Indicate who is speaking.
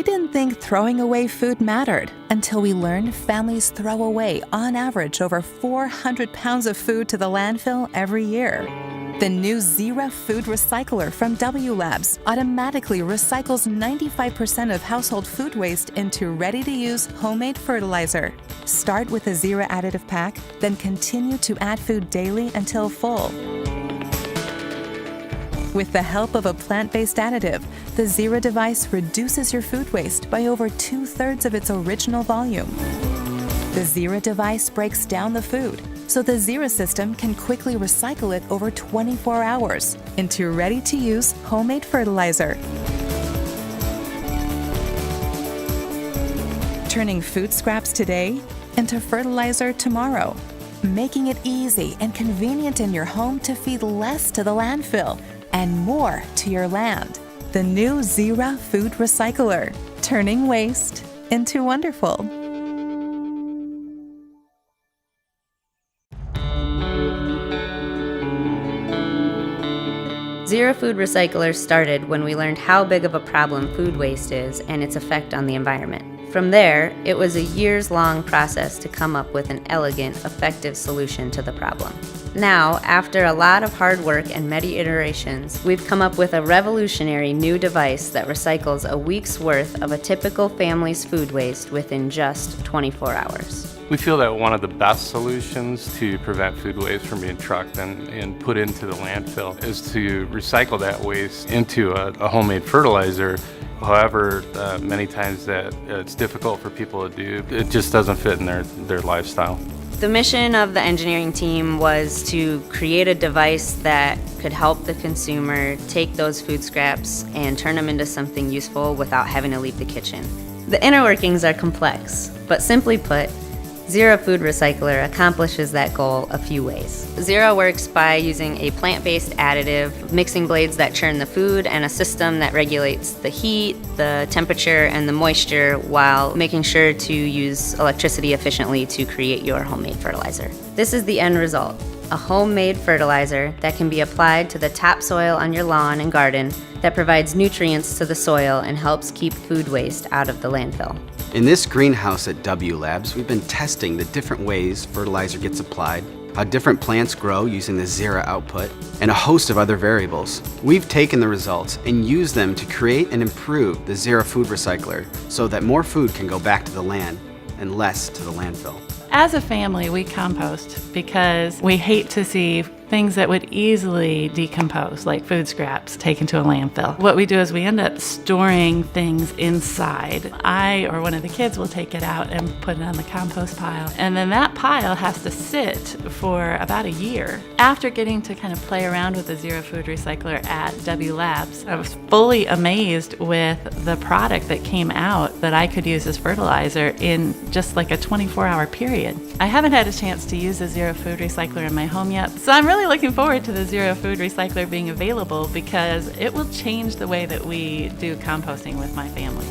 Speaker 1: didn't think throwing away food mattered until we learned families throw away, on average, over 400 pounds of food to the landfill every year. The new Zera Food Recycler from W Labs automatically recycles 95% of household food waste into ready-to-use homemade fertilizer. Start with a Zera additive pack, then continue to add food daily until full. With the help of a plant-based additive, the Zera device reduces your food waste by over 2/3 of its original volume. The Zera device breaks down the food, so the Zera system can quickly recycle it over 24 hours into ready-to-use homemade fertilizer. Turning food scraps today into fertilizer tomorrow, making it easy and convenient in your home to feed less to the landfill and more to your land. The new Zera Food Recycler, turning waste into wonderful.
Speaker 2: Zera Food Recycler started when we learned how big of a problem food waste is and its effect on the environment. From there, it was a years-long process to come up with an elegant, effective solution to the problem. Now, after a lot of hard work and many iterations, we've come up with a revolutionary new device that recycles a week's worth of a typical family's food waste within just 24 hours.
Speaker 3: We feel that one of the best solutions to prevent food waste from being trucked and put into the landfill is to recycle that waste into a homemade fertilizer. However, many times that it's difficult for people to do. It just doesn't fit in their lifestyle.
Speaker 2: The mission of the engineering team was to create a device that could help the consumer take those food scraps and turn them into something useful without having to leave the kitchen. The inner workings are complex, but simply put, Zera Food Recycler accomplishes that goal a few ways. Zera works by using a plant-based additive, mixing blades that churn the food, and a system that regulates the heat, the temperature, and the moisture while making sure to use electricity efficiently to create your homemade fertilizer. This is the end result, a homemade fertilizer that can be applied to the topsoil on your lawn and garden that provides nutrients to the soil and helps keep food waste out of the landfill.
Speaker 4: In this greenhouse at W Labs, we've been testing the different ways fertilizer gets applied, how different plants grow using the Zera output, and a host of other variables. We've taken the results and used them to create and improve the Zera Food Recycler so that more food can go back to the land and less to the landfill.
Speaker 5: As a family, we compost because we hate to see things that would easily decompose, like food scraps taken to a landfill. What we do is we end up storing things inside. I or one of the kids will take it out and put it on the compost pile, and then that pile has to sit for about a year. After getting to kind of play around with the Zera Food Recycler at W Labs, I was fully amazed with the product that came out that I could use as fertilizer in just like a 24-hour period. I haven't had a chance to use the Zera Food Recycler in my home yet, so I'm really looking forward to the Zera Food Recycler being available because it will change the way that we do composting with my family.